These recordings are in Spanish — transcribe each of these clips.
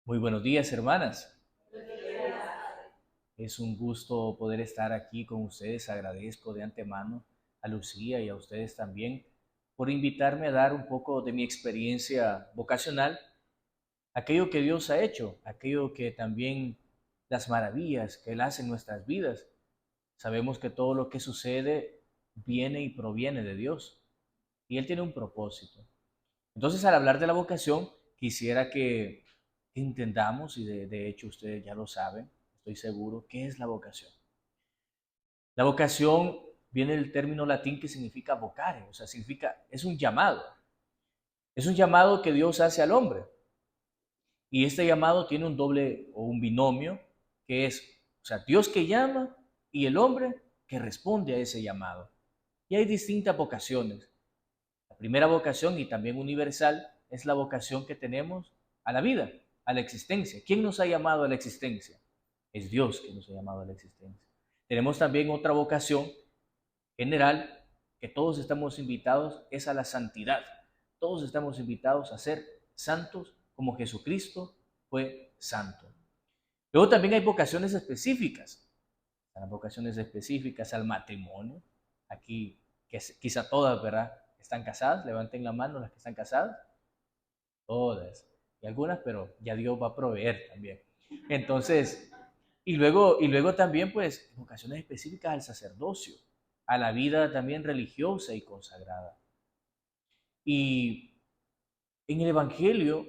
Muy buenos días, hermanas. Es un gusto poder estar aquí con ustedes. Agradezco de antemano a Lucía y a ustedes también por invitarme a dar un poco de mi experiencia vocacional, aquello que Dios ha hecho, aquello que también las maravillas que Él hace en nuestras vidas. Sabemos que todo lo que sucede viene y proviene de Dios y Él tiene un propósito. Entonces, al hablar de la vocación, quisiera que entendamos, y de hecho ustedes ya lo saben, estoy seguro, ¿qué es la vocación? La vocación viene del término latín que significa vocare, o sea, significa, es un llamado. Es un llamado que Dios hace al hombre. Y este llamado tiene un doble o un binomio, que es, o sea, Dios que llama y el hombre que responde a ese llamado. Y hay distintas vocaciones. La primera vocación, y también universal, es la vocación que tenemos a la vida, a la existencia. ¿Quién nos ha llamado a la existencia? Es Dios que nos ha llamado a la existencia. Tenemos también otra vocación general que todos estamos invitados, es a la santidad. Todos estamos invitados a ser santos como Jesucristo fue santo. Luego también hay vocaciones específicas. Las vocaciones específicas al matrimonio. Aquí, que quizá todas, ¿verdad? Están casadas. Levanten la mano las que están casadas. Todas. Y algunas, pero ya Dios va a proveer también. Entonces, y luego también, pues, vocaciones específicas al sacerdocio, a la vida también religiosa y consagrada. Y en el Evangelio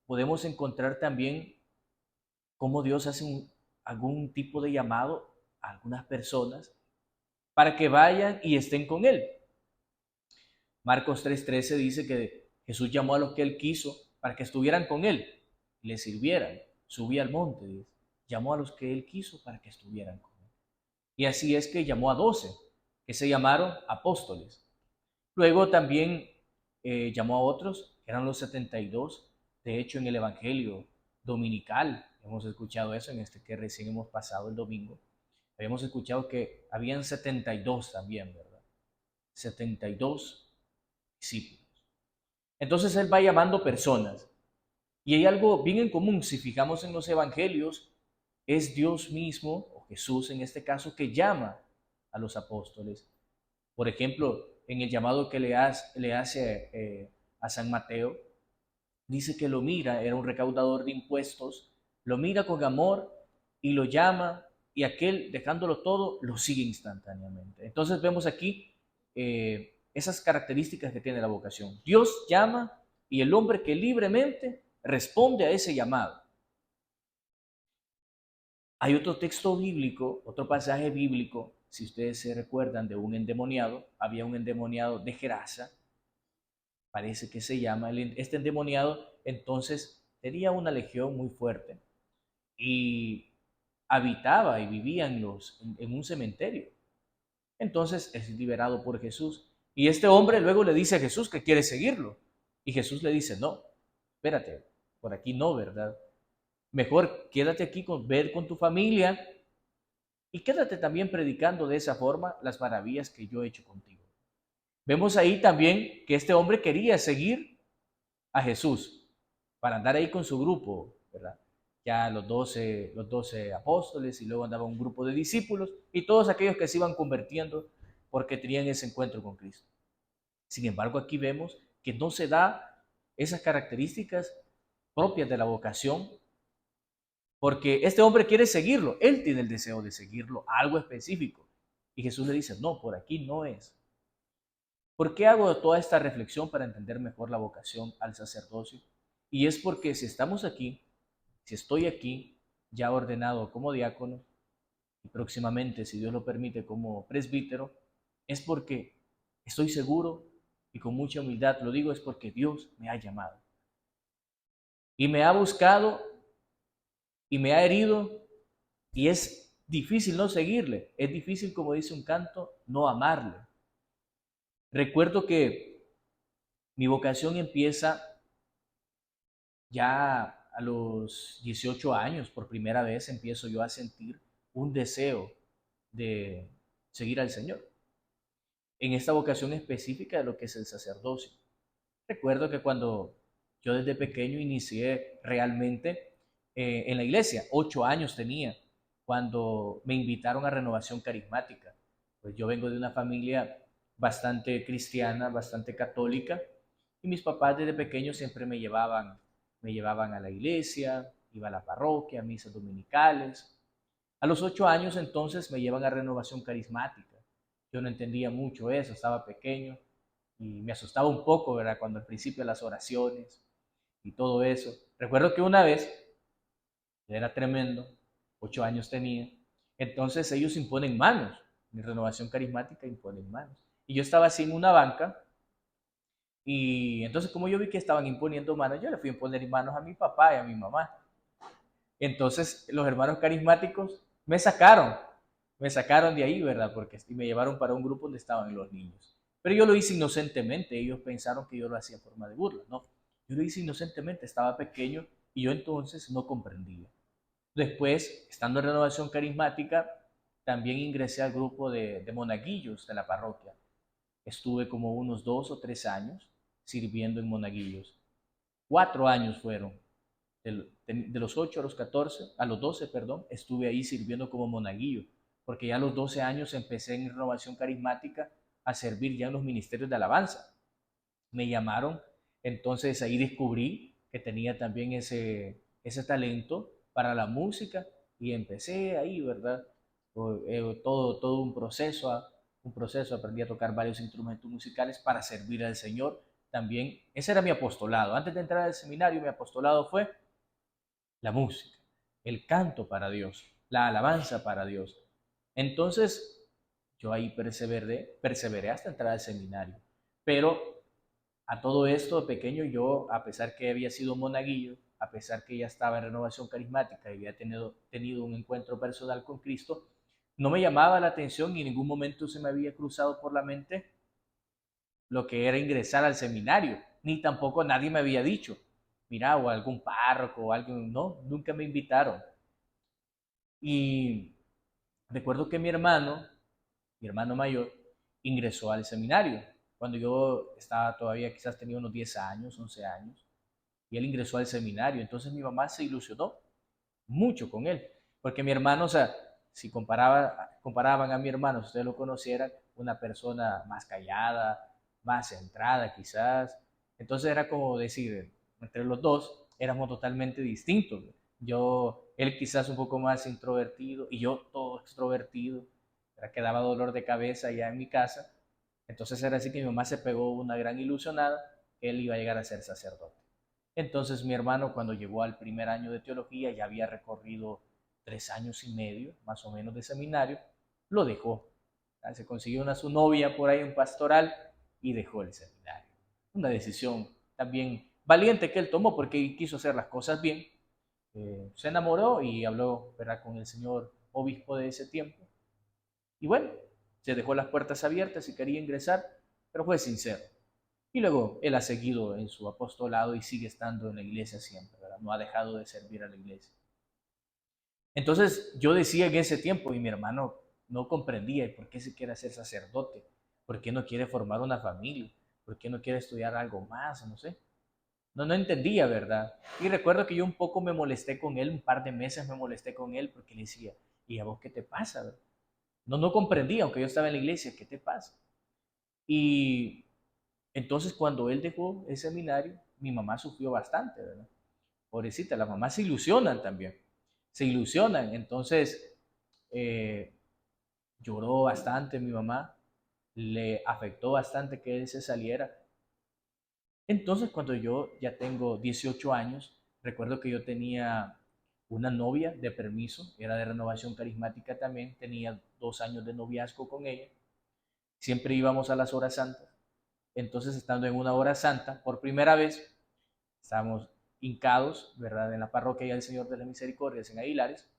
podemos encontrar también cómo Dios hace algún tipo de llamado a algunas personas para que vayan y estén con Él. Marcos 3:13 dice que Jesús llamó a los que Él quiso para que estuvieran con Él y le sirvieran. Subía al monte, dice. Llamó a los que Él quiso para que estuvieran con Él. Y así es que llamó a 12, que se llamaron apóstoles. Luego también llamó a otros, que eran los 72. De hecho, en el Evangelio dominical, hemos escuchado eso en este que recién hemos pasado el domingo, habíamos escuchado que habían 72 también, ¿verdad? 72 discípulos. Entonces Él va llamando personas. Y hay algo bien en común, si fijamos en los evangelios, es Dios mismo, o Jesús en este caso, que llama a los apóstoles. Por ejemplo, en el llamado que le hace a San Mateo, dice que lo mira, era un recaudador de impuestos, lo mira con amor y lo llama, y aquel, dejándolo todo, lo sigue instantáneamente. Entonces vemos aquí esas características que tiene la vocación. Dios llama y el hombre que libremente responde a ese llamado. Hay otro texto bíblico, otro pasaje bíblico, si ustedes se recuerdan, de un endemoniado. Había un endemoniado de Gerasa, parece que se llama. Este endemoniado entonces tenía una legión muy fuerte y habitaba y vivía en un cementerio. Entonces es liberado por Jesús. Y este hombre luego le dice a Jesús que quiere seguirlo. Y Jesús le dice, no, espérate, por aquí no, ¿verdad? Mejor quédate aquí, ver con tu familia y quédate también predicando de esa forma las maravillas que yo he hecho contigo. Vemos ahí también que este hombre quería seguir a Jesús para andar ahí con su grupo, ¿verdad? Ya los doce apóstoles y luego andaba un grupo de discípulos y todos aquellos que se iban convirtiendo porque tenían ese encuentro con Cristo. Sin embargo, aquí vemos que no se da esas características propias de la vocación porque este hombre quiere seguirlo, él tiene el deseo de seguirlo, algo específico. Y Jesús le dice, no, por aquí no es. ¿Por qué hago toda esta reflexión para entender mejor la vocación al sacerdocio? Y es porque si estamos aquí, si estoy aquí, ya ordenado como diácono, y próximamente, si Dios lo permite, como presbítero, es porque estoy seguro y con mucha humildad lo digo, es porque Dios me ha llamado. Y me ha buscado y me ha herido y es difícil no seguirle, es difícil, como dice un canto, no amarle. Recuerdo que mi vocación empieza ya a los 18 años, por primera vez empiezo yo a sentir un deseo de seguir al Señor, en esta vocación específica de lo que es el sacerdocio. Recuerdo que cuando yo desde pequeño inicié realmente, en la iglesia. 8 años tenía cuando me invitaron a Renovación Carismática. Pues yo vengo de una familia bastante cristiana, bastante católica, y mis papás desde pequeño siempre me llevaban a la iglesia, iba a la parroquia, a misas dominicales. A los 8 años entonces me llevan a Renovación Carismática. Yo no entendía mucho eso, estaba pequeño y me asustaba un poco, ¿verdad? Cuando al principio las oraciones y todo eso. Recuerdo que una vez, era tremendo, 8 años tenía, entonces ellos imponen manos, mi Renovación Carismática imponen manos. Y yo estaba así en una banca y entonces como yo vi que estaban imponiendo manos, yo le fui a imponer manos a mi papá y a mi mamá. Entonces los hermanos carismáticos me sacaron de ahí, ¿verdad? Porque me llevaron para un grupo donde estaban los niños. Pero yo lo hice inocentemente, ellos pensaron que yo lo hacía en forma de burla, no. Yo lo hice inocentemente, estaba pequeño y yo entonces no comprendía. Después, estando en Renovación Carismática, también ingresé al grupo de monaguillos de la parroquia. Estuve como unos 2 o 3 años sirviendo en monaguillos. 4 años fueron. De los 8 a los 14, a los 12, perdón, estuve ahí sirviendo como monaguillo, porque ya a los 12 años empecé en Renovación Carismática a servir ya en los ministerios de alabanza. Me llamaron, entonces ahí descubrí que tenía también ese talento para la música y empecé ahí, ¿verdad? Todo un proceso, aprendí a tocar varios instrumentos musicales para servir al Señor. También, ese era mi apostolado. Antes de entrar al seminario, mi apostolado fue la música, el canto para Dios, la alabanza para Dios. Entonces, yo ahí perseveré hasta entrar al seminario. Pero a todo esto, de pequeño, yo, a pesar que había sido monaguillo, a pesar que ya estaba en Renovación Carismática y había tenido un encuentro personal con Cristo, no me llamaba la atención y en ningún momento se me había cruzado por la mente lo que era ingresar al seminario, ni tampoco nadie me había dicho, mira, o algún párroco o alguien, no, nunca me invitaron. Y recuerdo que mi hermano mayor, ingresó al seminario cuando yo estaba todavía, quizás tenía unos 10 años, 11 años, y él ingresó al seminario. Entonces mi mamá se ilusionó mucho con él, porque mi hermano, o sea, si comparaban a mi hermano, si ustedes lo conocieran, una persona más callada, más centrada quizás. Entonces era como decir, entre los dos éramos totalmente distintos. Él quizás un poco más introvertido y yo todo extrovertido. Era que daba dolor de cabeza ya en mi casa. Entonces era así que mi mamá se pegó una gran ilusionada que él iba a llegar a ser sacerdote. Entonces mi hermano cuando llegó al primer año de teología ya había recorrido 3 años y medio más o menos de seminario, lo dejó. Se consiguió su novia por ahí en pastoral y dejó el seminario. Una decisión también valiente que él tomó porque quiso hacer las cosas bien. Se enamoró y habló, ¿verdad?, con el señor obispo de ese tiempo. Y bueno, se dejó las puertas abiertas y quería ingresar, pero fue sincero. Y luego él ha seguido en su apostolado y sigue estando en la iglesia siempre, ¿verdad? No ha dejado de servir a la iglesia. Entonces yo decía en ese tiempo, y mi hermano no comprendía, ¿y por qué se quiere hacer sacerdote? ¿Por qué no quiere formar una familia? ¿Por qué no quiere estudiar algo más? No sé. No entendía, ¿verdad? Y recuerdo que yo un poco me molesté con él, un par de meses me molesté con él porque le decía, ¿y a vos qué te pasa? ¿Verdad? No comprendía, aunque yo estaba en la iglesia, ¿qué te pasa? Y entonces cuando él dejó el seminario, mi mamá sufrió bastante, ¿verdad? Pobrecita, las mamás se ilusionan también, se ilusionan. Entonces eh, lloró bastante mi mamá, le afectó bastante que él se saliera. Entonces cuando yo ya tengo 18 años, recuerdo que yo tenía una novia de permiso, era de Renovación Carismática también, tenía 2 años de noviazgo con ella, siempre íbamos a las horas santas. Entonces, estando en una hora santa, por primera vez, estábamos hincados, ¿verdad?, en la parroquia del Señor de las Misericordias en Aguilares.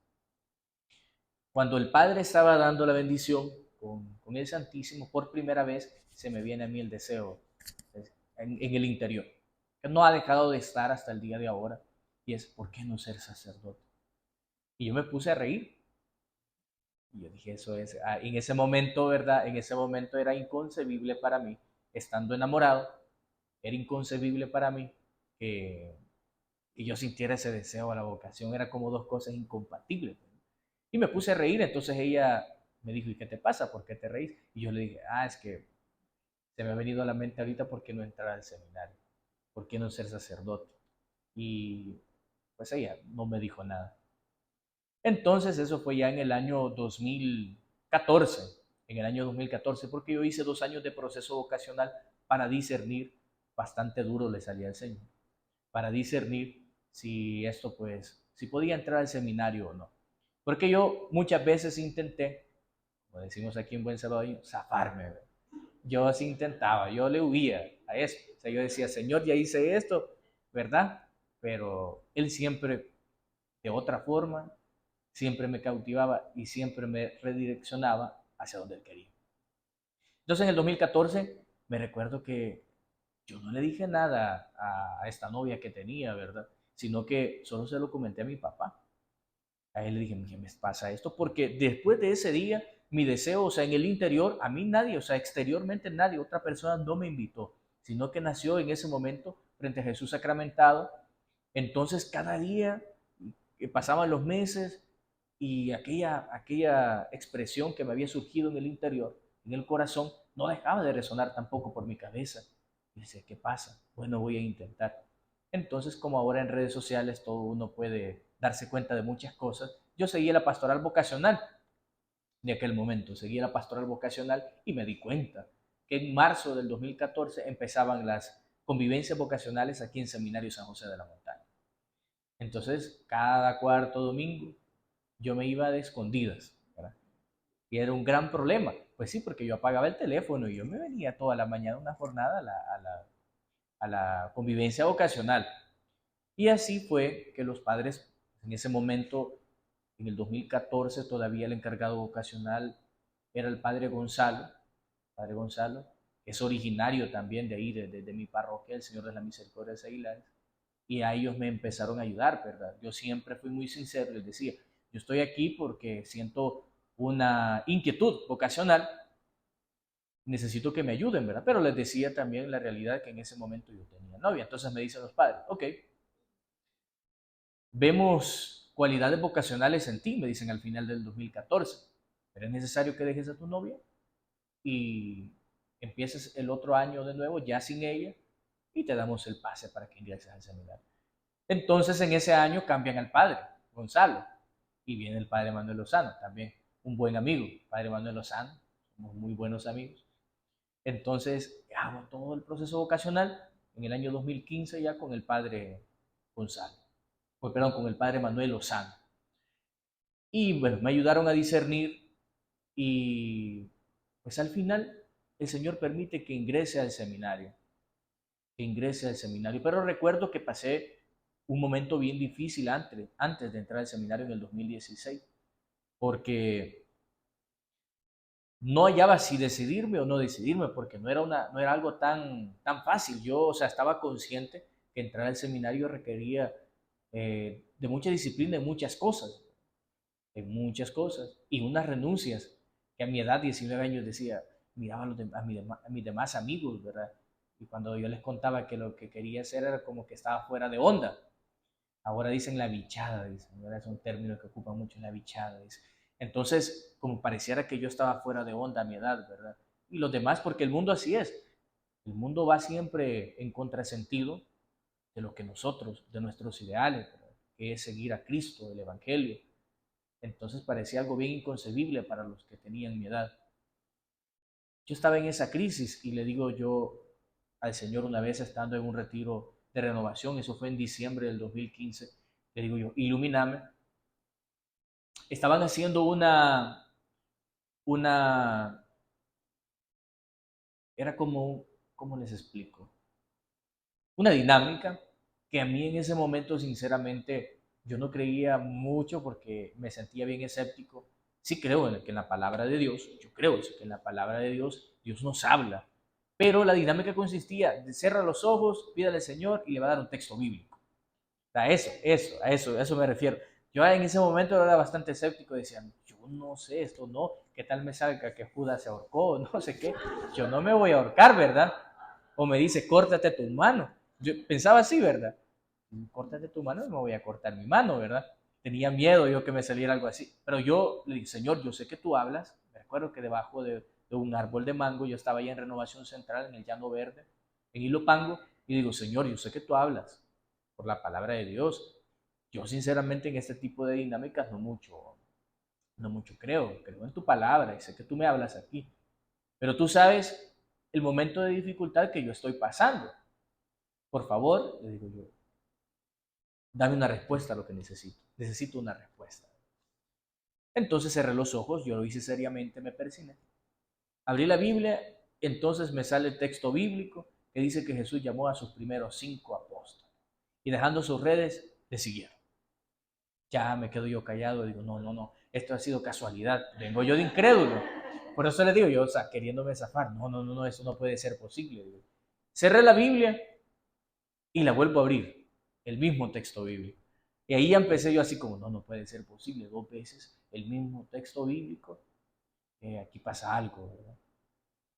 Cuando el Padre estaba dando la bendición con el Santísimo, por primera vez se me viene a mí el deseo en el interior, que no ha dejado de estar hasta el día de ahora, y es, ¿por qué no ser sacerdote? Y yo me puse a reír, y yo dije, eso es, en ese momento, ¿verdad? En ese momento era inconcebible para mí, estando enamorado, era inconcebible para mí que, que yo sintiera ese deseo a la vocación. Era como dos cosas incompatibles. Y me puse a reír, entonces ella me dijo, ¿y qué te pasa? ¿Por qué te reís? Y yo le dije, es que se me ha venido a la mente ahorita por qué no entrar al seminario, por qué no ser sacerdote. Y pues ella no me dijo nada. Entonces eso fue ya en el año 2014, porque yo hice 2 años de proceso vocacional para discernir, bastante duro le salía al Señor, para discernir si esto pues, si podía entrar al seminario o no. Porque yo muchas veces intenté, como decimos aquí en Buen Salvadoreño, zafarme. Yo así intentaba, yo le huía a eso. O sea, yo decía, Señor, ya hice esto, ¿verdad? Pero Él siempre, de otra forma, siempre me cautivaba y siempre me redireccionaba hacia donde Él quería. Entonces en el 2014 me recuerdo que yo no le dije nada a esta novia que tenía, ¿verdad? Sino que solo se lo comenté a mi papá. A él le dije, ¿qué me pasa esto? Porque después de ese día, mi deseo, o sea, en el interior, a mí nadie, o sea, exteriormente nadie, otra persona no me invitó, sino que nació en ese momento frente a Jesús sacramentado. Entonces, cada día que pasaban los meses y aquella expresión que me había surgido en el interior, en el corazón, no dejaba de resonar tampoco por mi cabeza. Y decía, ¿qué pasa? Bueno, voy a intentar. Entonces, como ahora en redes sociales todo uno puede darse cuenta de muchas cosas, yo seguí la pastoral vocacional de aquel momento, seguí la pastoral vocacional y me di cuenta que en marzo del 2014 empezaban las convivencias vocacionales aquí en Seminario San José de la Montaña. Entonces, cada cuarto domingo yo me iba de escondidas, ¿verdad? Y era un gran problema. Pues sí, porque yo apagaba el teléfono y yo me venía toda la mañana una jornada a la convivencia vocacional. Y así fue que los padres, en ese momento, en el 2014, todavía el encargado vocacional era el padre Gonzalo, que es originario también de ahí, de mi parroquia, el Señor de la Misericordia de Aguilares, y a ellos me empezaron a ayudar, ¿verdad? Yo siempre fui muy sincero, les decía, yo estoy aquí porque siento una inquietud vocacional, necesito que me ayuden, ¿verdad? Pero les decía también la realidad que en ese momento yo tenía novia. Entonces me dicen los padres, ok, vemos cualidades vocacionales en ti, me dicen al final del 2014, pero es necesario que dejes a tu novia y empieces el otro año de nuevo ya sin ella y te damos el pase para que ingreses al seminario. Entonces en ese año cambian al padre, Gonzalo, y viene el padre Manuel Lozano, también un buen amigo, padre Manuel Lozano, somos muy buenos amigos. Entonces hago todo el proceso vocacional en el año 2015 ya con el padre Gonzalo, pues, perdón, con el padre Manuel Lozano. Y bueno, me ayudaron a discernir y pues al final el Señor permite que ingrese al seminario, Pero recuerdo que pasé un momento bien difícil antes de entrar al seminario en el 2016, porque no hallaba si decidirme o no decidirme, porque no era algo tan fácil. Yo, o sea, estaba consciente que entrar al seminario requería de mucha disciplina en muchas cosas, y unas renuncias que a mi edad, 19 años, decía, miraba a mis demás amigos, ¿verdad? Y cuando yo les contaba que lo que quería hacer era como que estaba fuera de onda. Ahora dicen la bichada, dicen, ¿verdad? Es un término que ocupa mucho, la bichada, dice. Entonces, como pareciera que yo estaba fuera de onda a mi edad, ¿verdad? Y los demás, porque el mundo así es. El mundo va siempre en contrasentido de lo que nosotros, de nuestros ideales, ¿verdad? Que es seguir a Cristo, el Evangelio. Entonces parecía algo bien inconcebible para los que tenían mi edad. Yo estaba en esa crisis y le digo yo al Señor una vez estando en un retiro de renovación, eso fue en diciembre del 2015, le digo yo, ilumíname. Estaban haciendo una, era como, ¿cómo les explico? Una dinámica que a mí en ese momento, sinceramente, yo no creía mucho porque me sentía bien escéptico. Sí creo que en la palabra de Dios, yo creo eso, que en la palabra de Dios, Dios nos habla. Pero la dinámica consistía de cerrar los ojos, pídale al Señor y le va a dar un texto bíblico. A eso me refiero. Yo en ese momento era bastante escéptico, decía, yo no sé, esto no, ¿qué tal me salga que Judas se ahorcó? No sé qué, yo no me voy a ahorcar, ¿verdad? O me dice, córtate tu mano. Yo pensaba así, ¿verdad? córtate tu mano y me voy a cortar mi mano, ¿verdad? Tenía miedo yo que me saliera algo así. Pero yo le dije, Señor, yo sé que tú hablas. Me recuerdo que debajo de un árbol de mango, yo estaba allá en Renovación Central, en el Llano Verde, en Ilopango, y digo, Señor, yo sé que tú hablas por la palabra de Dios. Yo sinceramente en este tipo de dinámicas no mucho creo en tu palabra y sé que tú me hablas aquí. Pero tú sabes el momento de dificultad que yo estoy pasando. Por favor, le digo yo, dame una respuesta a lo que necesito. Necesito una respuesta. Entonces cerré los ojos, yo lo hice seriamente, me persigné. Abrí la Biblia, entonces me sale el texto bíblico que dice que Jesús llamó a sus primeros 5 apóstoles y dejando sus redes, le siguieron. Ya me quedo yo callado y digo, no, no, no, esto ha sido casualidad, vengo yo de incrédulo. Por eso le digo yo, o sea, queriéndome zafar, no, no, no, no, eso no puede ser posible. Digo. Cerré la Biblia y la vuelvo a abrir, el mismo texto bíblico. Y ahí ya empecé yo así como, no, no puede ser posible, 2 veces el mismo texto bíblico, aquí pasa algo, ¿verdad?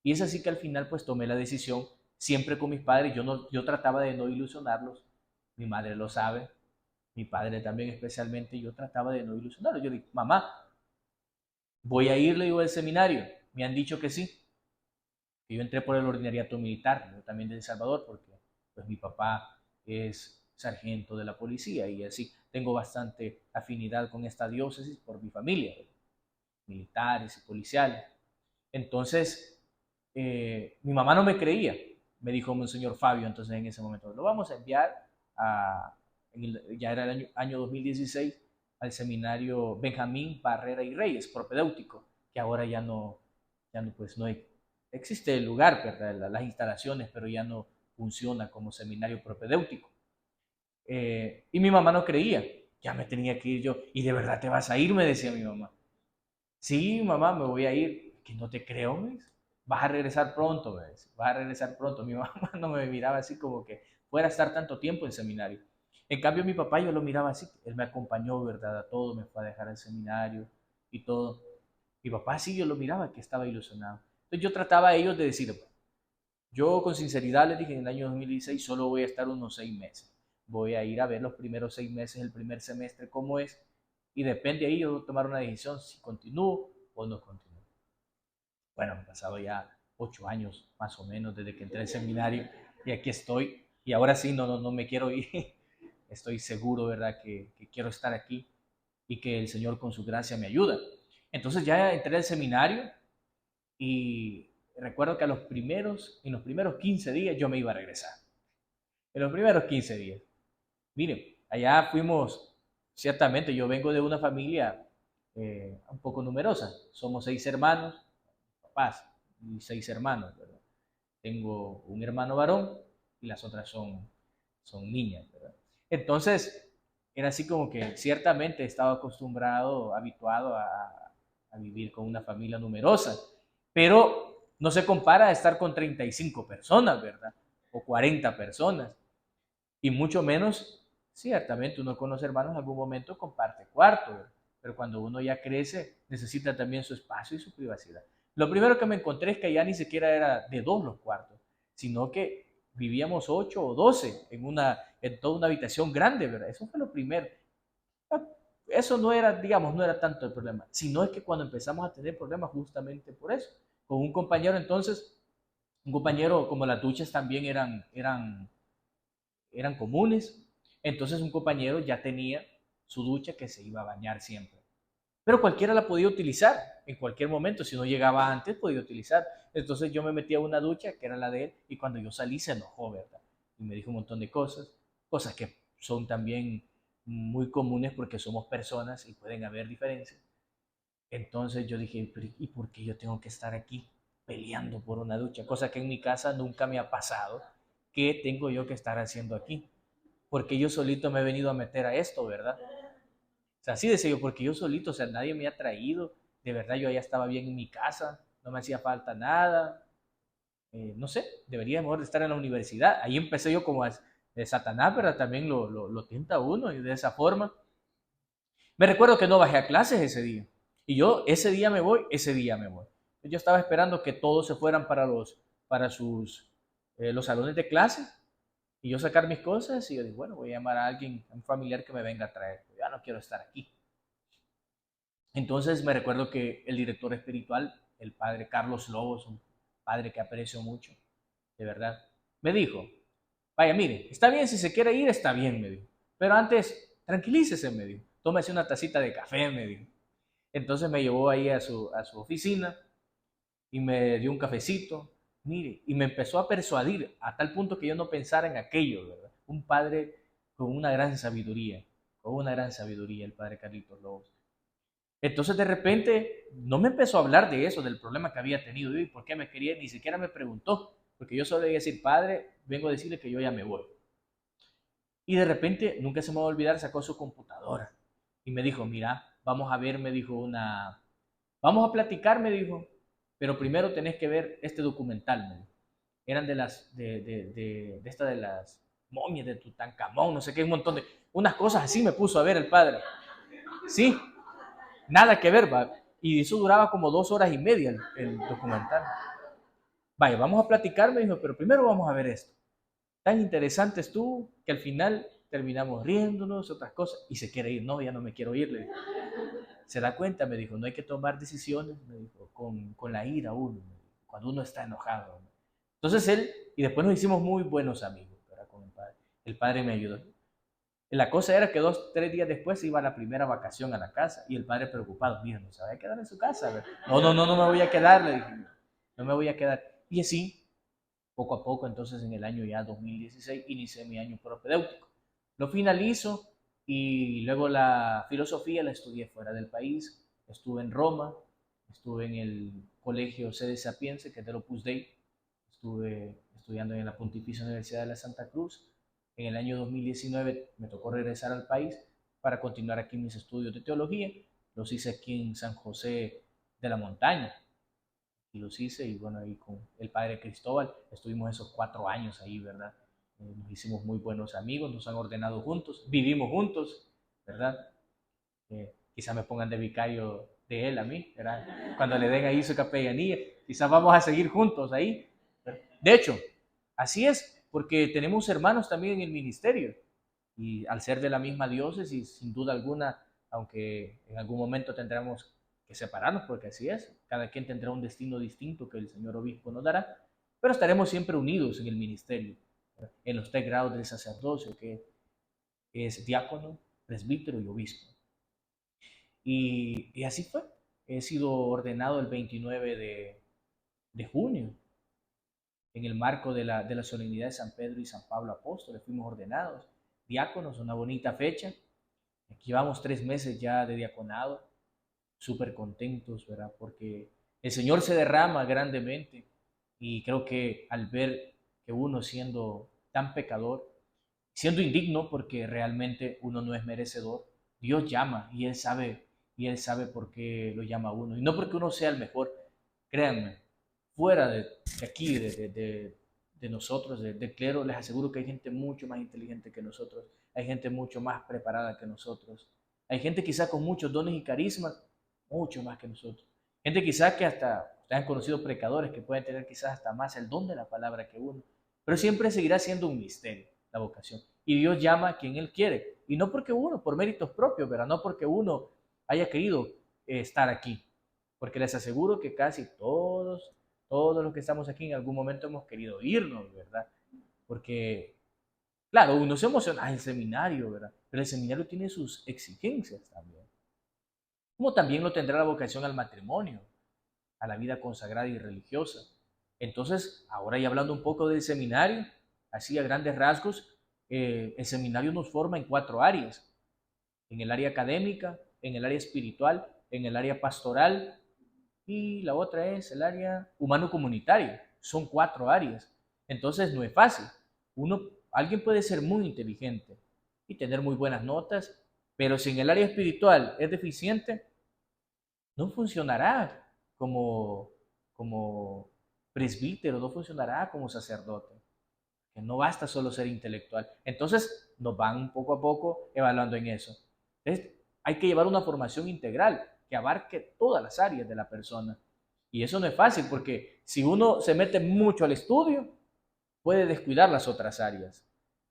Y es así que al final pues tomé la decisión, siempre con mis padres, yo trataba de no ilusionarlos, mi madre lo sabe, mi padre también especialmente, yo trataba de no ilusionarlos. Yo digo, mamá, voy a ir, le digo, al seminario, me han dicho que sí, que yo entré por el ordinariato militar, yo también de El Salvador, porque pues mi papá es sargento de la policía y así tengo bastante afinidad con esta diócesis por mi familia, militares y policiales. Entonces, mi mamá no me creía, me dijo Monseñor Fabio, entonces en ese momento, lo vamos a enviar ya era el año 2016, al seminario Benjamín Barrera y Reyes, propedéutico, que ahora ya no pues no existe el lugar, ¿verdad? Las instalaciones, pero ya no funciona como seminario propedéutico. Y mi mamá no creía, ya me tenía que ir yo, y de verdad te vas a ir, me decía mi mamá. Sí, mamá, me voy a ir. Que no te creo, me dice. Vas a regresar pronto, me dice. Vas a regresar pronto. Mi mamá no me miraba así como que fuera a estar tanto tiempo en seminario. En cambio, mi papá yo lo miraba así. Él me acompañó, ¿verdad? A todo, me fue a dejar al seminario y todo. Mi papá sí, yo lo miraba que estaba ilusionado. Entonces yo trataba a ellos de decir, bueno, yo con sinceridad les dije en el año 2016 solo voy a estar unos 6 meses. Voy a ir a ver los primeros 6 meses, el primer semestre, cómo es. Y depende de ahí, yo voy a tomar una decisión si continúo o no continúo. Bueno, han pasado ya 8 años más o menos desde que entré al seminario y aquí estoy. Y ahora sí, no, no, no me quiero ir. Estoy seguro, ¿verdad? Que quiero estar aquí y que el Señor con su gracia me ayuda. Entonces ya entré al seminario y recuerdo que en los primeros 15 días yo me iba a regresar. En los primeros 15 días. Miren, allá fuimos, ciertamente, yo vengo de una familia un poco numerosa. Somos 6 hermanos, papás y 6 hermanos, ¿verdad? Tengo un hermano varón y las otras son niñas, ¿verdad? Entonces, era así como que ciertamente estaba acostumbrado, habituado a vivir con una familia numerosa, pero no se compara a estar con 35 personas, ¿verdad? O 40 personas, y mucho menos, ciertamente uno con los hermanos en algún momento comparte cuarto, ¿verdad? Pero cuando uno ya crece, necesita también su espacio y su privacidad. Lo primero que me encontré es que ya ni siquiera era de dos los cuartos, sino que vivíamos 8 o 12 en toda una habitación grande, ¿verdad? Eso fue lo primero. Eso no era, digamos, no era tanto el problema, sino es que cuando empezamos a tener problemas justamente por eso, con un compañero entonces, un compañero como las duchas también eran comunes, entonces un compañero ya tenía su ducha que se iba a bañar siempre. Pero cualquiera la podía utilizar en cualquier momento, si no llegaba antes podía utilizar. Entonces yo me metí a una ducha que era la de él y cuando yo salí se enojó, ¿verdad? Y me dijo un montón de cosas que son también muy comunes porque somos personas y pueden haber diferencias. Entonces yo dije, ¿y por qué yo tengo que estar aquí peleando por una ducha? Cosa que en mi casa nunca me ha pasado. ¿Qué tengo yo que estar haciendo aquí? Porque yo solito me he venido a meter a esto, ¿verdad? O sea, así decía yo, porque yo solito, o sea, nadie me ha traído, de verdad yo ya estaba bien en mi casa, no me hacía falta nada, no sé, debería mejor estar en la universidad. Ahí empecé yo como de Satanás, pero también lo tienta uno y de esa forma. Me recuerdo que no bajé a clases ese día. Y yo, ese día me voy, ese día me voy. Yo estaba esperando que todos se fueran para los salones de clase Y yo sacar mis cosas y yo dije, bueno, voy a llamar a alguien, a un familiar que me venga a traer. Ya no quiero estar aquí. Entonces me recuerdo que el director espiritual, el padre Carlos Lobos, un padre que aprecio mucho, de verdad, me dijo, vaya, mire, está bien, si se quiere ir, está bien, me dijo. Pero antes, tranquilícese, me dijo. Tómese una tacita de café, me dijo. Entonces me llevó ahí a su oficina y me dio un cafecito, mire, y me empezó a persuadir a tal punto que yo no pensara en aquello, ¿verdad? Un padre con una gran sabiduría, el padre Carlitos Lobos. Entonces de repente no me empezó a hablar de eso, del problema que había tenido y por qué me quería, ni siquiera me preguntó, porque yo solo iba a decir, padre, vengo a decirle que yo ya me voy. Y de repente, nunca se me va a olvidar, sacó su computadora y me dijo, mira, vamos a ver, me dijo vamos a platicar, me dijo, pero primero tenés que ver este documental, me dijo. Eran de las momias de Tutankamón, no sé qué, un montón de, unas cosas así me puso a ver el padre. Sí, nada que ver, va. Y eso duraba como 2 horas y media el documental. Vaya, vamos a platicar, me dijo, pero primero vamos a ver esto. Tan interesante estuvo que al final terminamos riéndonos, otras cosas, y se quiere ir. No, ya no me quiero ir, le dije. Se da cuenta, me dijo, no hay que tomar decisiones, me dijo, con la ira uno, cuando uno está enojado. ¿No? Entonces él, y después nos hicimos muy buenos amigos, ¿verdad? Con el padre. El padre me ayudó. La cosa era que 2, 3 días después iba a la primera vacación a la casa y el padre preocupado, mira, no se va a quedar en su casa. ¿Verdad? No, no, no, no me voy a quedar, le dije, no me voy a quedar. Y así, poco a poco, entonces en el año ya 2016, inicié mi año propedéutico. Lo finalizo y luego la filosofía la estudié fuera del país. Estuve en Roma, estuve en el colegio Sede Sapiense, que es del Opus Dei. Estuve estudiando en la Pontificia Universidad de la Santa Cruz. En el año 2019 me tocó regresar al país para continuar aquí mis estudios de teología. Los hice aquí en San José de la Montaña, y los hice, y bueno, ahí con el padre Cristóbal estuvimos esos 4 años ahí, ¿verdad? Nos hicimos muy buenos amigos, nos han ordenado juntos, vivimos juntos, ¿verdad? Quizás me pongan de vicario de él a mí, ¿verdad? Cuando le den ahí su capellanía, quizás vamos a seguir juntos ahí. De hecho, así es, porque tenemos hermanos también en el ministerio, y al ser de la misma diócesis, sin duda alguna, aunque en algún momento tendremos que separarnos, porque así es, cada quien tendrá un destino distinto que el señor obispo nos dará, pero estaremos siempre unidos en el ministerio, en los 3 grados del sacerdocio, que es diácono, presbítero y obispo. Y así fue. He sido ordenado el 29 de junio, en el marco de la solemnidad de San Pedro y San Pablo Apóstoles, fuimos ordenados diáconos, una bonita fecha. Aquí llevamos 3 meses ya de diaconado, súper contentos, ¿verdad? Porque el Señor se derrama grandemente, y creo que al ver que uno siendo tan pecador, siendo indigno porque realmente uno no es merecedor, Dios llama y Él sabe por qué lo llama a uno. Y no porque uno sea el mejor, créanme, fuera de aquí, de nosotros, del clero, les aseguro que hay gente mucho más inteligente que nosotros, hay gente mucho más preparada que nosotros, hay gente quizá con muchos dones y carismas, mucho más que nosotros. Gente quizá que hasta, ustedes han conocido predicadores que pueden tener quizás hasta más el don de la palabra que uno, pero siempre seguirá siendo un misterio la vocación. Y Dios llama a quien Él quiere. Y no porque uno, por méritos propios, ¿verdad? No porque uno haya querido estar aquí. Porque les aseguro que casi todos los que estamos aquí en algún momento hemos querido irnos, ¿verdad? Porque, claro, uno se emociona, el seminario, ¿verdad? Pero el seminario tiene sus exigencias también. Como también lo tendrá la vocación al matrimonio, a la vida consagrada y religiosa. Entonces, ahora ya hablando un poco del seminario, así a grandes rasgos, el seminario nos forma en 4 áreas: en el área académica, en el área espiritual, en el área pastoral, y la otra es el área humano-comunitaria. Son 4 áreas. Entonces no es fácil. Alguien puede ser muy inteligente y tener muy buenas notas, pero si en el área espiritual es deficiente, no funcionará como, como presbítero, no funcionará como sacerdote. Que no basta solo ser intelectual. Entonces nos van poco a poco evaluando en eso. Entonces, hay que llevar una formación integral que abarque todas las áreas de la persona. Y eso no es fácil, porque si uno se mete mucho al estudio, puede descuidar las otras áreas.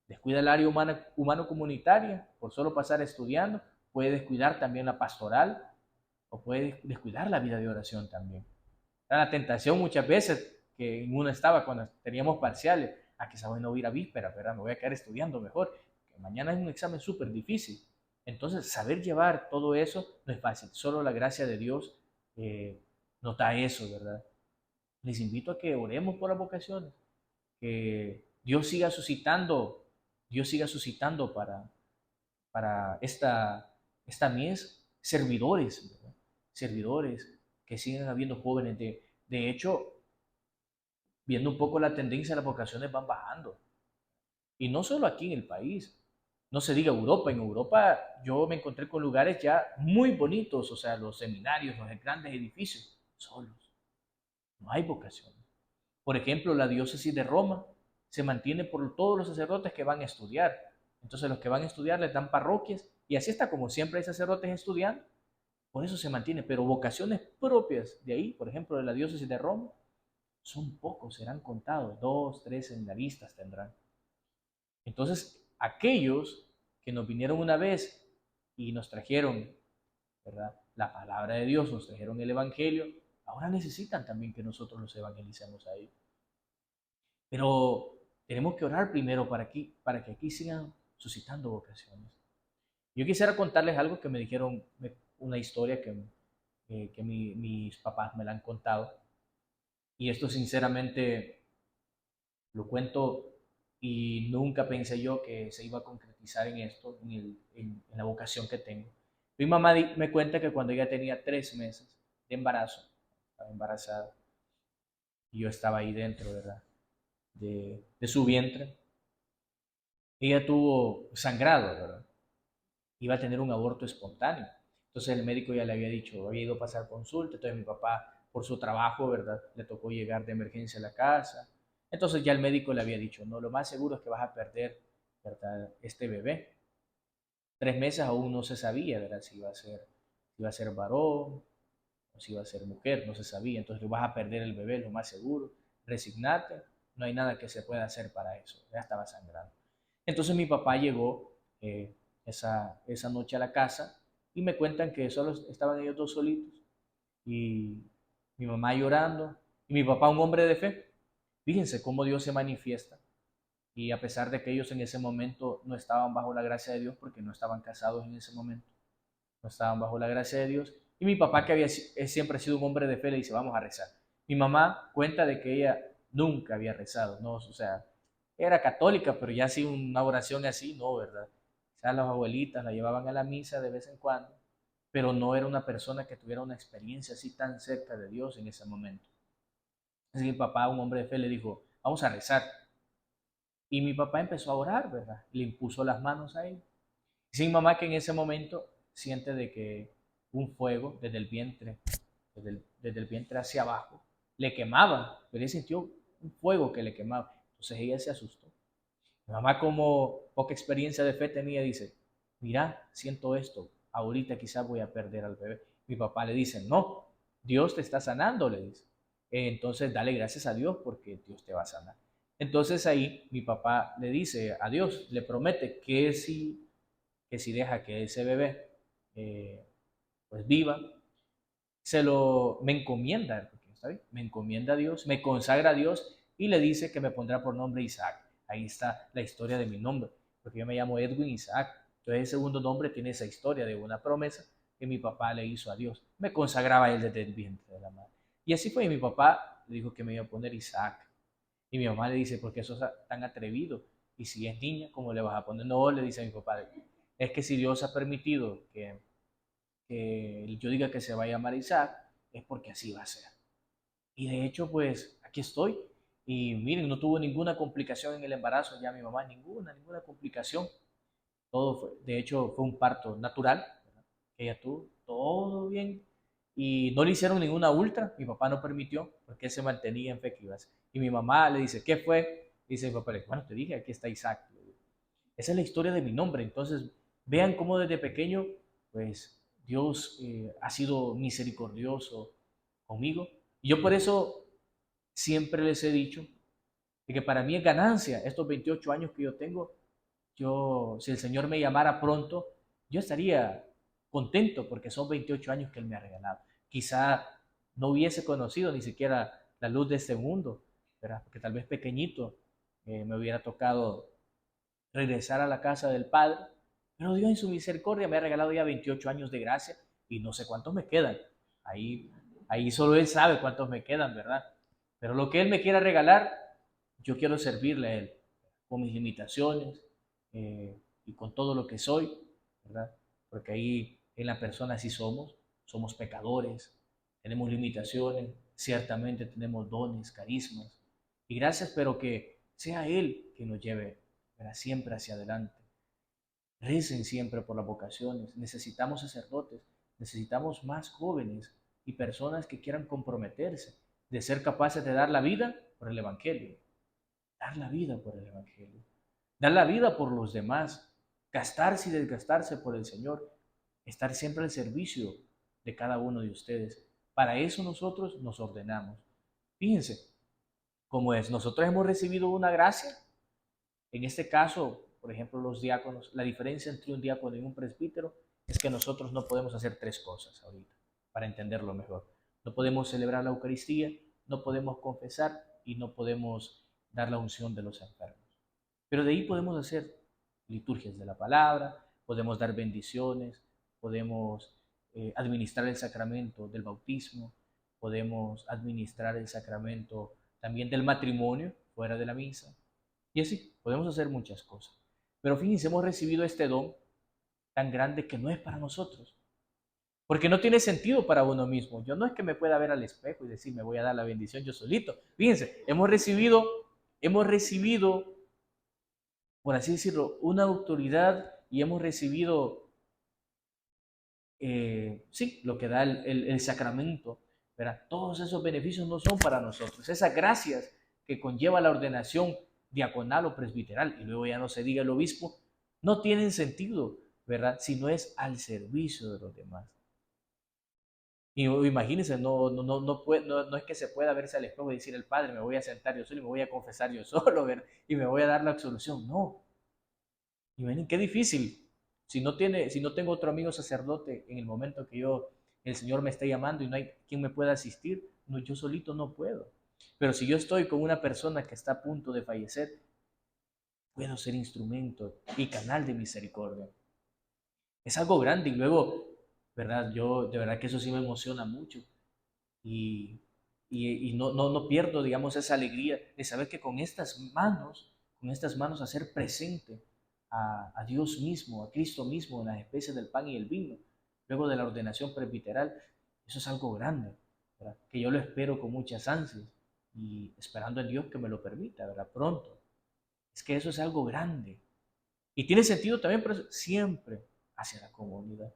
Descuida el área humano-comunitaria por solo pasar estudiando, puede descuidar también la pastoral o puede descuidar la vida de oración también. Era la tentación muchas veces que en uno estaba cuando teníamos parciales, a que esa no voy a ir a víspera, ¿verdad? Me voy a quedar estudiando mejor, que mañana es un examen súper difícil. Entonces, saber llevar todo eso no es fácil, solo la gracia de Dios nos da eso, ¿verdad? Les invito a que oremos por las vocaciones, que Dios siga suscitando para esta mies servidores, ¿verdad? Servidores, que sigan habiendo jóvenes. De hecho, viendo un poco la tendencia, las vocaciones van bajando. Y no solo aquí en el país, no se diga Europa. En Europa yo me encontré con lugares ya muy bonitos, o sea, los seminarios, los grandes edificios, solos. No hay vocaciones. Por ejemplo, la diócesis de Roma se mantiene por todos los sacerdotes que van a estudiar. Entonces los que van a estudiar les dan parroquias y así está, como siempre hay sacerdotes estudiando, por eso se mantiene. Pero vocaciones propias de ahí, por ejemplo, de la diócesis de Roma, son pocos, serán contados, 2, 3 seminaristas tendrán. Entonces, aquellos que nos vinieron una vez y nos trajeron, ¿verdad?, la palabra de Dios, nos trajeron el Evangelio, ahora necesitan también que nosotros los evangelicemos a ellos. Pero tenemos que orar primero para que aquí sigan suscitando vocaciones. Yo quisiera contarles algo que me dijeron, una historia que mis papás me la han contado. Y esto sinceramente lo cuento y nunca pensé yo que se iba a concretizar en esto, en la vocación que tengo. Mi mamá me cuenta que cuando ella tenía 3 meses de embarazo, estaba embarazada, y yo estaba ahí dentro, ¿verdad?, de su vientre, ella tuvo sangrado, ¿verdad? Iba a tener un aborto espontáneo. Entonces el médico ya le había dicho, había ido a pasar consulta, entonces mi papá, por su trabajo, ¿verdad?, le tocó llegar de emergencia a la casa. Entonces ya el médico le había dicho, no, lo más seguro es que vas a perder, ¿verdad?, este bebé. 3 meses aún no se sabía, ¿verdad?, si iba a ser varón o si iba a ser mujer, no se sabía. Entonces lo vas a perder el bebé, lo más seguro. Resignate, no hay nada que se pueda hacer para eso. Ya estaba sangrando. Entonces mi papá llegó esa noche a la casa y me cuentan que solo estaban ellos dos solitos y mi mamá llorando y mi papá un hombre de fe. Fíjense cómo Dios se manifiesta y a pesar de que ellos en ese momento no estaban bajo la gracia de Dios porque no estaban casados en ese momento, no estaban bajo la gracia de Dios. Y mi papá, que siempre ha sido un hombre de fe, le dice, vamos a rezar. Mi mamá cuenta de que ella nunca había rezado, ¿no? O sea, era católica, pero ya así una oración así, no, ¿verdad? Quizás las abuelitas la llevaban a la misa de vez en cuando, pero no era una persona que tuviera una experiencia así tan cerca de Dios en ese momento. Así que mi papá, un hombre de fe, le dijo, vamos a rezar. Y mi papá empezó a orar, ¿verdad? Le impuso las manos a él. Dice mi mamá que en ese momento siente de que un fuego desde el vientre hacia abajo, le quemaba, pero ella sintió un fuego que le quemaba. Entonces ella se asustó. Mi mamá, como poca experiencia de fe tenía, dice, mira, siento esto, ahorita quizás voy a perder al bebé. Mi papá le dice, no, Dios te está sanando, le dice. Entonces dale gracias a Dios porque Dios te va a sanar. Entonces ahí mi papá le dice a Dios, le promete que si deja que ese bebé pues viva, me encomienda, ¿está bien? Me encomienda a Dios, me consagra a Dios y le dice que me pondrá por nombre Isaac. Ahí está la historia de mi nombre, porque yo me llamo Edwin Isaac. Entonces el segundo nombre tiene esa historia de una promesa que mi papá le hizo a Dios. Me consagraba a él desde el vientre de la madre. Y así fue, y mi papá le dijo que me iba a poner Isaac. Y mi mamá le dice, ¿por qué sos tan atrevido? Y si es niña, ¿cómo le vas a poner? No, le dice a mi papá, es que si Dios ha permitido que yo diga que se va a llamar Isaac, es porque así va a ser. Y de hecho, pues aquí estoy. Y miren, no tuvo ninguna complicación en el embarazo, ya mi mamá, ninguna complicación. Todo fue, de hecho, fue un parto natural, ¿verdad?, que ella tuvo, todo bien. Y no le hicieron ninguna ultra, mi papá no permitió, porque él se mantenía en fe que iba a ser. Y mi mamá le dice, ¿qué fue? Dice mi papá, bueno, te dije, aquí está Isaac. Esa es la historia de mi nombre. Entonces, vean cómo desde pequeño, pues Dios ha sido misericordioso conmigo. Y yo por eso siempre les he dicho de que para mí es ganancia estos 28 años que yo tengo, si el Señor me llamara pronto, yo estaría contento porque son 28 años que Él me ha regalado. Quizá no hubiese conocido ni siquiera la luz de este mundo, ¿verdad? Porque tal vez pequeñito me hubiera tocado regresar a la casa del Padre, pero Dios en su misericordia me ha regalado ya 28 años de gracia y no sé cuántos me quedan. Ahí, ahí solo Él sabe cuántos me quedan, ¿verdad? Pero lo que Él me quiera regalar, yo quiero servirle a Él, con mis limitaciones y con todo lo que soy, ¿verdad? Porque ahí en la persona sí somos pecadores, tenemos limitaciones, ciertamente tenemos dones, carismas, y gracias, pero que sea Él que nos lleve, ¿verdad?, siempre hacia adelante. Recen siempre por las vocaciones. Necesitamos sacerdotes, necesitamos más jóvenes y personas que quieran comprometerse, de ser capaces de dar la vida por el Evangelio, dar la vida por el Evangelio, dar la vida por los demás, gastarse y desgastarse por el Señor, estar siempre al servicio de cada uno de ustedes. Para eso nosotros nos ordenamos. Fíjense cómo es. Nosotros hemos recibido una gracia. En este caso, por ejemplo, los diáconos, la diferencia entre un diácono y un presbítero es que nosotros no podemos hacer tres cosas ahorita, para entenderlo mejor. No podemos celebrar la Eucaristía, no podemos confesar y no podemos dar la unción de los enfermos. Pero de ahí podemos hacer liturgias de la palabra, podemos dar bendiciones, podemos administrar el sacramento del bautismo, podemos administrar el sacramento también del matrimonio fuera de la misa, y así, podemos hacer muchas cosas. Pero fíjense, hemos recibido este don tan grande que no es para nosotros. Porque no tiene sentido para uno mismo. Yo no es que me pueda ver al espejo y decir, me voy a dar la bendición yo solito. Fíjense, hemos recibido, por así decirlo, una autoridad y hemos recibido, sí, lo que da el sacramento. ¿Verdad? Todos esos beneficios no son para nosotros. Esas gracias que conlleva la ordenación diaconal o presbiteral, y luego ya no se diga el obispo, no tienen sentido, ¿verdad? Si no es al servicio de los demás. Y imagínense, no es que se pueda verse al espejo y decir el Padre, me voy a sentar yo solo y me voy a confesar yo solo, ¿verdad? Y me voy a dar la absolución. No. Imaginen qué difícil. Si no tengo otro amigo sacerdote en el momento que el Señor me esté llamando y no hay quien me pueda asistir, no, yo solito no puedo. Pero si yo estoy con una persona que está a punto de fallecer, puedo ser instrumento y canal de misericordia. Es algo grande y luego, ¿verdad? Yo de verdad que eso sí me emociona mucho y, y no pierdo, digamos, esa alegría de saber que con estas manos hacer presente a Dios mismo, a Cristo mismo en las especies del pan y el vino, luego de la ordenación presbiteral, eso es algo grande, ¿verdad? Que yo lo espero con muchas ansias y esperando en Dios que me lo permita, ¿verdad? Pronto. Es que eso es algo grande. Y tiene sentido también, pero siempre hacia la comunidad.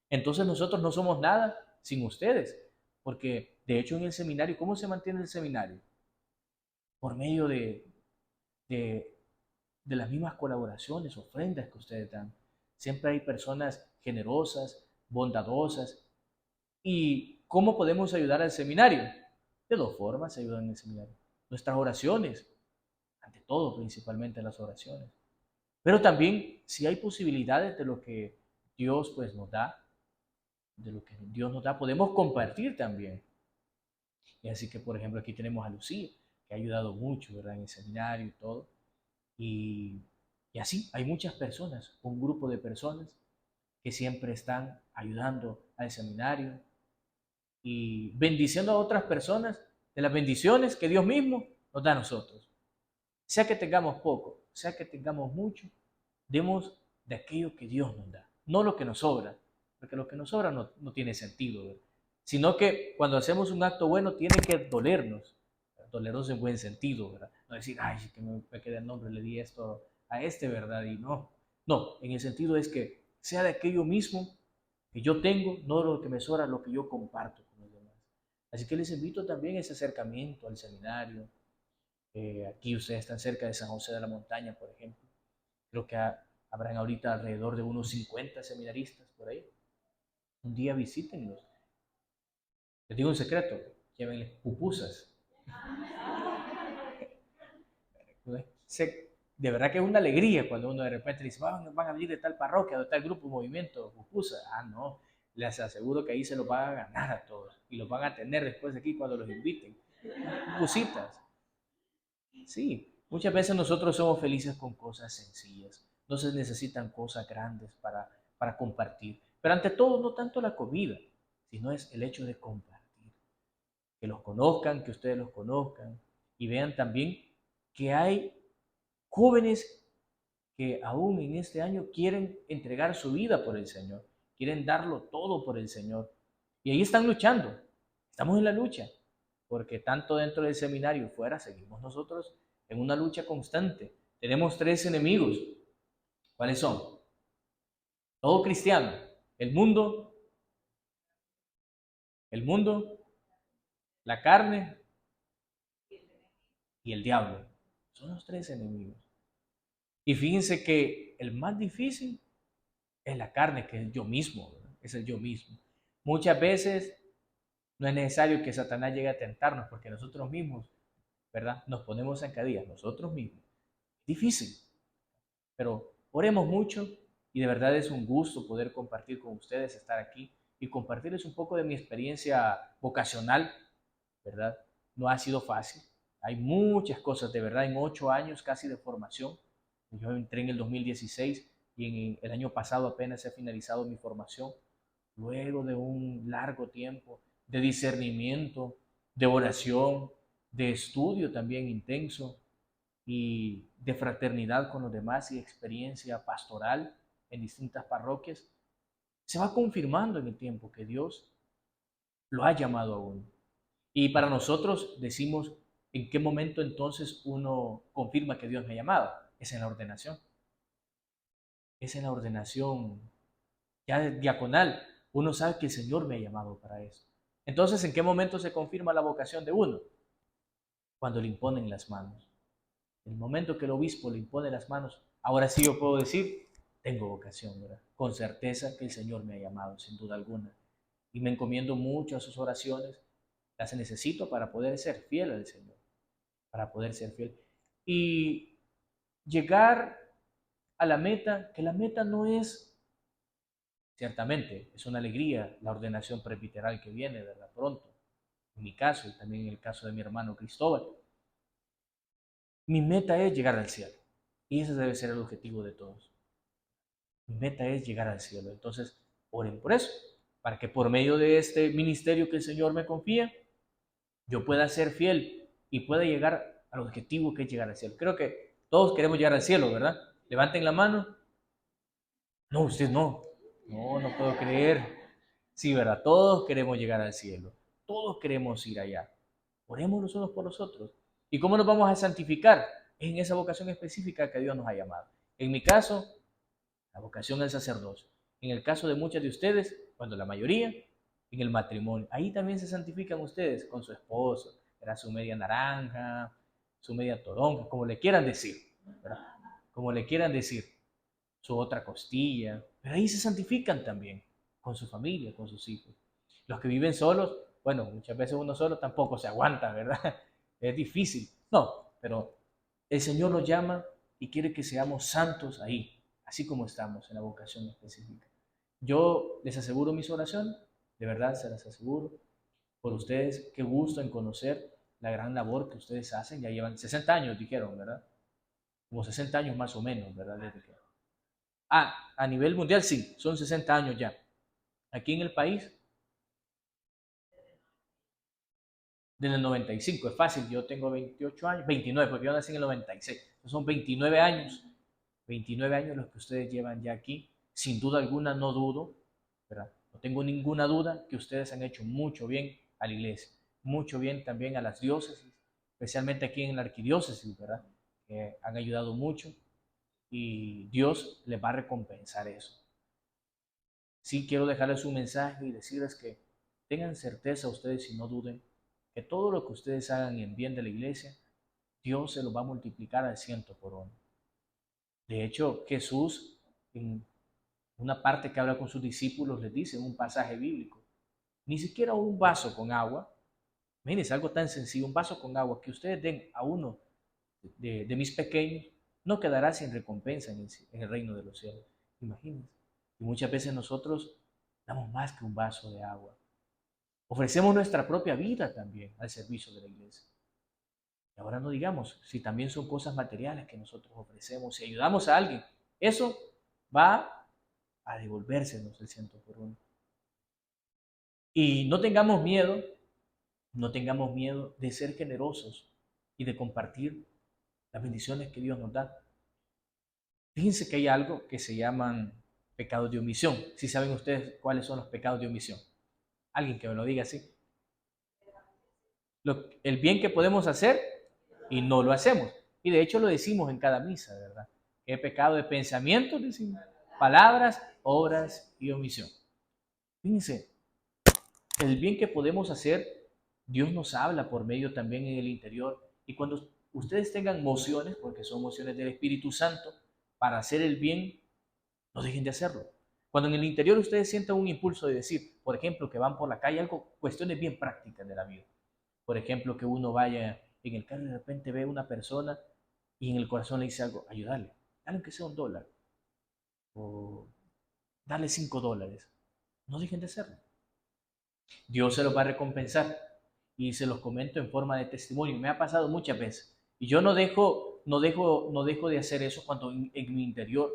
Entonces nosotros no somos nada sin ustedes, porque de hecho en el seminario, ¿cómo se mantiene el seminario? Por medio de, de las mismas colaboraciones, ofrendas que ustedes dan. Siempre hay personas generosas, bondadosas. ¿Y cómo podemos ayudar al seminario? De dos formas se ayudan en el seminario. Nuestras oraciones, ante todo, principalmente las oraciones. Pero también, si hay posibilidades de lo que Dios pues nos da, podemos compartir también. Y así que, por ejemplo, aquí tenemos a Lucía, que ha ayudado mucho, ¿verdad?, en el seminario y todo. Y, y así, hay muchas personas, un grupo de personas que siempre están ayudando al seminario y bendiciendo a otras personas de las bendiciones que Dios mismo nos da a nosotros. Sea que tengamos poco, sea que tengamos mucho, demos de aquello que Dios nos da, no lo que nos sobra, porque lo que nos sobra no tiene sentido, ¿verdad? Sino que cuando hacemos un acto bueno tiene que dolernos en buen sentido, ¿verdad? No decir, ay, que me queda el nombre, le di esto a este, ¿verdad? Y no, en el sentido es que sea de aquello mismo que yo tengo, no lo que me sobra, lo que yo comparto con los demás. Así que les invito también a ese acercamiento al seminario. Aquí ustedes están cerca de San José de la Montaña, por ejemplo. Creo que habrán ahorita alrededor de unos 50 seminaristas por ahí. Un día visítenlos. Les digo un secreto, llévenles pupusas. de verdad que es una alegría cuando uno de repente dice, van a venir de tal parroquia, de tal grupo, movimiento, pupusa. Ah, no, les aseguro que ahí se los van a ganar a todos y los van a tener después de aquí cuando los inviten. Pupusitas. Sí, muchas veces nosotros somos felices con cosas sencillas. No se necesitan cosas grandes para compartir. Pero ante todo, no tanto la comida, sino es el hecho de compartir. Que los conozcan, que ustedes los conozcan y vean también que hay jóvenes que aún en este año quieren entregar su vida por el Señor, quieren darlo todo por el Señor. Y ahí están luchando, estamos en la lucha, porque tanto dentro del seminario y fuera seguimos nosotros en una lucha constante. Tenemos tres enemigos. ¿Cuáles son? Todo cristiano, el mundo, el mundo, la carne y el diablo. Son los tres enemigos. Y fíjense que el más difícil es la carne, que es yo mismo, ¿verdad? Es el yo mismo. Muchas veces no es necesario que Satanás llegue a tentarnos porque nosotros mismos, ¿verdad? Nos ponemos zancadillas, nosotros mismos. Es difícil, pero oremos mucho y de verdad es un gusto poder compartir con ustedes, estar aquí y compartirles un poco de mi experiencia vocacional, ¿verdad? No ha sido fácil. Hay muchas cosas, de verdad, en 8 años casi de formación. Yo entré en el 2016 y en el año pasado apenas he finalizado mi formación. Luego de un largo tiempo de discernimiento, de oración, de estudio también intenso y de fraternidad con los demás y experiencia pastoral en distintas parroquias, se va confirmando en el tiempo que Dios lo ha llamado a uno. Y para nosotros decimos, ¿en qué momento entonces uno confirma que Dios me ha llamado? Es en la ordenación. Es en la ordenación ya diaconal. Uno sabe que el Señor me ha llamado para eso. Entonces, ¿en qué momento se confirma la vocación de uno? Cuando le imponen las manos. En el momento que el obispo le impone las manos, ahora sí yo puedo decir, tengo vocación, ¿verdad? Con certeza que el Señor me ha llamado, sin duda alguna. Y me encomiendo mucho a sus oraciones. Las necesito para poder ser fiel al Señor, para poder ser fiel. Y llegar a la meta, que la meta no es, ciertamente, es una alegría la ordenación presbiteral que viene, ¿verdad? Pronto, en mi caso y también en el caso de mi hermano Cristóbal. Mi meta es llegar al cielo. Y ese debe ser el objetivo de todos. Mi meta es llegar al cielo. Entonces, oren por eso, para que por medio de este ministerio que el Señor me confía, yo pueda ser fiel y pueda llegar al objetivo que es llegar al cielo. Creo que todos queremos llegar al cielo, ¿verdad? Levanten la mano. No, usted no. No, no puedo creer. Sí, ¿verdad? Todos queremos llegar al cielo. Todos queremos ir allá. Oremos los unos por los otros. ¿Y cómo nos vamos a santificar? En esa vocación específica que Dios nos ha llamado. En mi caso, la vocación del sacerdocio. En el caso de muchas de ustedes, cuando la mayoría, en el matrimonio. Ahí también se santifican ustedes con su esposo, ¿verdad? Su media naranja, su media toronja, como le quieran decir, ¿verdad? Como le quieran decir, su otra costilla. Pero ahí se santifican también con su familia, con sus hijos. Los que viven solos, bueno, muchas veces uno solo tampoco se aguanta, ¿verdad? Es difícil. No, pero el Señor nos llama y quiere que seamos santos ahí, así como estamos en la vocación específica. Yo les aseguro mis oraciones, de verdad se las aseguro, por ustedes, qué gusto en conocer la gran labor que ustedes hacen, ya llevan 60 años, dijeron, ¿verdad? Como 60 años más o menos, ¿verdad? A nivel mundial sí, son 60 años ya. Aquí en el país, desde el 95, es fácil, yo tengo 28 años, 29, porque yo nací en el 96, son 29 años los que ustedes llevan ya aquí, sin duda alguna no dudo, ¿verdad? No tengo ninguna duda que ustedes han hecho mucho bien a la iglesia, mucho bien también a las diócesis, especialmente aquí en la arquidiócesis, ¿verdad? Que han ayudado mucho y Dios les va a recompensar eso. Sí quiero dejarles un mensaje y decirles que tengan certeza ustedes y no duden que todo lo que ustedes hagan en bien de la iglesia, Dios se lo va a multiplicar al 100 por 1. De hecho, Jesús en una parte que habla con sus discípulos les dice en un pasaje bíblico, ni siquiera un vaso con agua, imagínense algo tan sencillo, un vaso con agua que ustedes den a uno de mis pequeños, no quedará sin recompensa en el reino de los cielos. Imagínense. Y muchas veces nosotros damos más que un vaso de agua. Ofrecemos nuestra propia vida también al servicio de la iglesia. Y ahora no digamos si también son cosas materiales que nosotros ofrecemos, si ayudamos a alguien, eso va a devolvérsenos el ciento por uno. Y no tengamos miedo de ser generosos y de compartir las bendiciones que Dios nos da. Fíjense que hay algo que se llaman pecados de omisión. Si saben ustedes cuáles son los pecados de omisión. Alguien que me lo diga así. El bien que podemos hacer y no lo hacemos. Y de hecho lo decimos en cada misa, ¿verdad? Que pecado de pensamiento, decimos, palabras, obras y omisión. Fíjense, el bien que podemos hacer, Dios nos habla por medio también en el interior. Y cuando ustedes tengan mociones, porque son mociones del Espíritu Santo, para hacer el bien, no dejen de hacerlo. Cuando en el interior ustedes sientan un impulso de decir, por ejemplo, que van por la calle, cuestiones bien prácticas de la vida. Por ejemplo, que uno vaya en el carro y de repente ve a una persona y en el corazón le dice algo, ayudarle, dale aunque sea $1 o dale $5. No dejen de hacerlo. Dios se los va a recompensar y se los comento en forma de testimonio. Me ha pasado muchas veces y yo no dejo de hacer eso cuando en mi interior,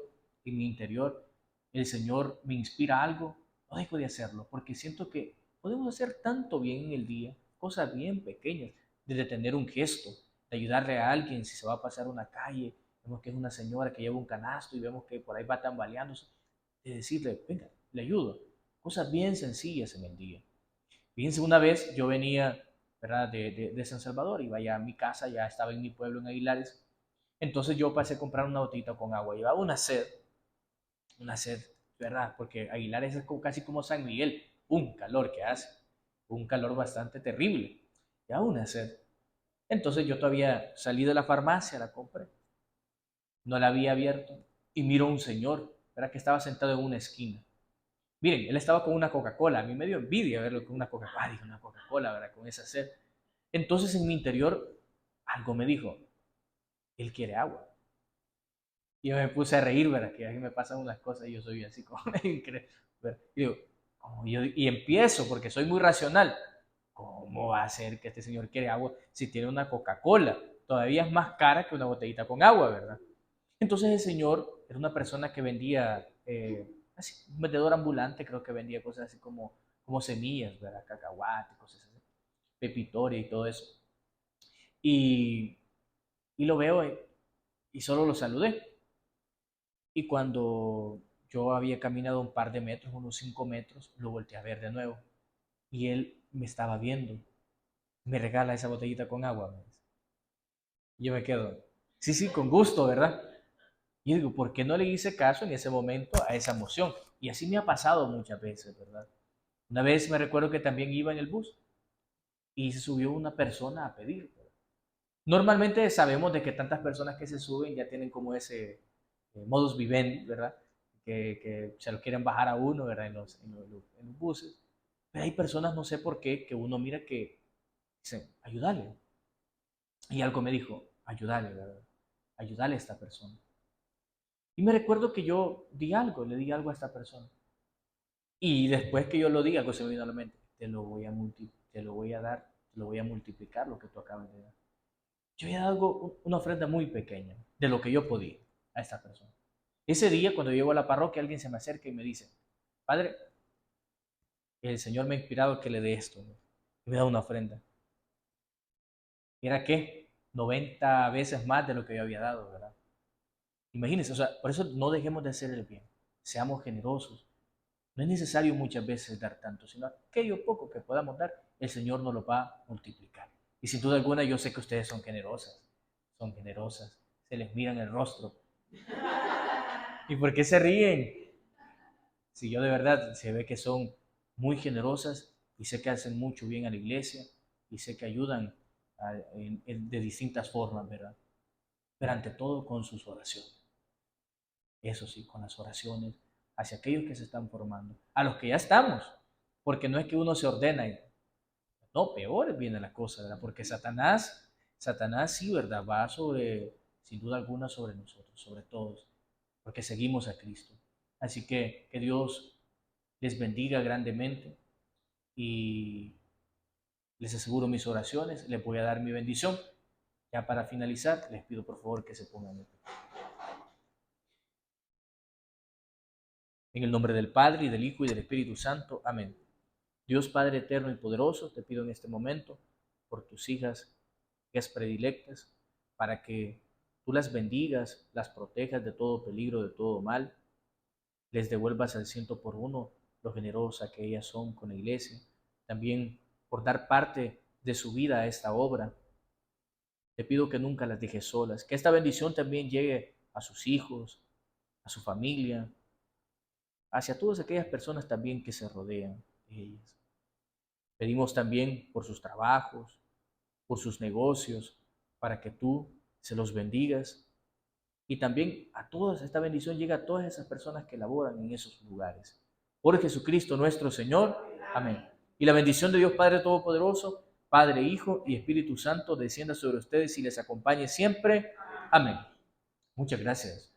el Señor me inspira algo. No dejo de hacerlo porque siento que podemos hacer tanto bien en el día, cosas bien pequeñas, desde tener un gesto, de ayudarle a alguien si se va a pasar una calle, vemos que es una señora que lleva un canasto y vemos que por ahí va tambaleándose, de decirle, venga, le ayudo. Cosas bien sencillas en el día. Fíjense, una vez yo venía, ¿verdad? de San Salvador, iba ya a mi casa, ya estaba en mi pueblo en Aguilares. Entonces yo pasé a comprar una botellita con agua. Llevaba una sed, ¿verdad? Porque Aguilares es casi como San Miguel, un calor que hace, un calor bastante terrible. Llevaba una sed. Entonces yo todavía salí de la farmacia, la compré, no la había abierto y miro a un señor, ¿verdad? Que estaba sentado en una esquina. Miren, él estaba con una Coca-Cola. A mí me dio envidia verlo con una Coca-Cola. Dije, una Coca-Cola, ¿verdad? Con esa sed. Entonces en mi interior algo me dijo, él quiere agua. Y yo me puse a reír, ¿verdad? Que a mí me pasan unas cosas y yo soy así como increíble. Y digo, y empiezo, porque soy muy racional. ¿Cómo va a ser que este señor quiere agua si tiene una Coca-Cola? Todavía es más cara que una botellita con agua, ¿verdad? Entonces el señor era una persona que vendía, así, un vendedor ambulante, creo que vendía cosas así como semillas, ¿verdad? Cacahuate, cosas así, pepitoria y todo eso. Y, y lo veo y solo lo saludé. Y cuando yo había caminado un par de metros, unos 5 metros, lo volteé a ver de nuevo. Y él me estaba viendo. Me regala esa botellita con agua. Y yo me quedo, sí, sí, con gusto, ¿verdad? Y digo, ¿por qué no le hice caso en ese momento a esa emoción? Y así me ha pasado muchas veces, ¿verdad? Una vez me recuerdo que también iba en el bus y se subió una persona a pedir. Normalmente sabemos de que tantas personas que se suben ya tienen como ese modus vivendi, ¿verdad? Que se lo quieren bajar a uno, ¿verdad? En los buses. Pero hay personas, no sé por qué, que uno mira que dicen, ayúdale. Y algo me dijo, ayúdale, ¿verdad? Ayúdale a esta persona. Y me recuerdo que yo le di algo a esta persona. Y después que yo lo di, algo se me vino a la mente, te lo voy a dar, te lo voy a multiplicar lo que tú acabas de dar. Yo había dado una ofrenda muy pequeña de lo que yo podía a esta persona. Ese día, cuando llego a la parroquia, alguien se me acerca y me dice, Padre, el Señor me ha inspirado que le dé esto, ¿no? Y me da una ofrenda. ¿Era qué? 90 veces más de lo que yo había dado, ¿verdad? Imagínense, o sea, por eso no dejemos de hacer el bien. Seamos generosos. No es necesario muchas veces dar tanto, sino aquello poco que podamos dar, el Señor nos lo va a multiplicar. Y sin duda alguna yo sé que ustedes son generosas, se les mira en el rostro. ¿Y por qué se ríen? Si yo de verdad se ve que son muy generosas y sé que hacen mucho bien a la iglesia y sé que ayudan de distintas formas, ¿verdad? Pero ante todo con sus oraciones. Eso sí, con las oraciones hacia aquellos que se están formando, a los que ya estamos, porque no es que uno se ordena y no, peor viene la cosa, ¿verdad? Porque Satanás sí, ¿verdad? Va sin duda alguna sobre nosotros, sobre todos, porque seguimos a Cristo. Así que Dios les bendiga grandemente y les aseguro mis oraciones, les voy a dar mi bendición. Ya para finalizar, les pido por favor que se pongan de pie. En el nombre del Padre, y del Hijo, y del Espíritu Santo. Amén. Dios Padre eterno y poderoso, te pido en este momento por tus hijas predilectas, para que tú las bendigas, las protejas de todo peligro, de todo mal, les devuelvas al 100 por 1 lo generosa que ellas son con la iglesia, también por dar parte de su vida a esta obra. Te pido que nunca las dejes solas, que esta bendición también llegue a sus hijos, a su familia, hacia todas aquellas personas también que se rodean de ellas. Pedimos también por sus trabajos, por sus negocios, para que tú se los bendigas y también a todas, esta bendición llega a todas esas personas que laboran en esos lugares. Por Jesucristo nuestro Señor. Amén. Y la bendición de Dios Padre Todopoderoso, Padre, Hijo y Espíritu Santo descienda sobre ustedes y les acompañe siempre. Amén. Muchas gracias.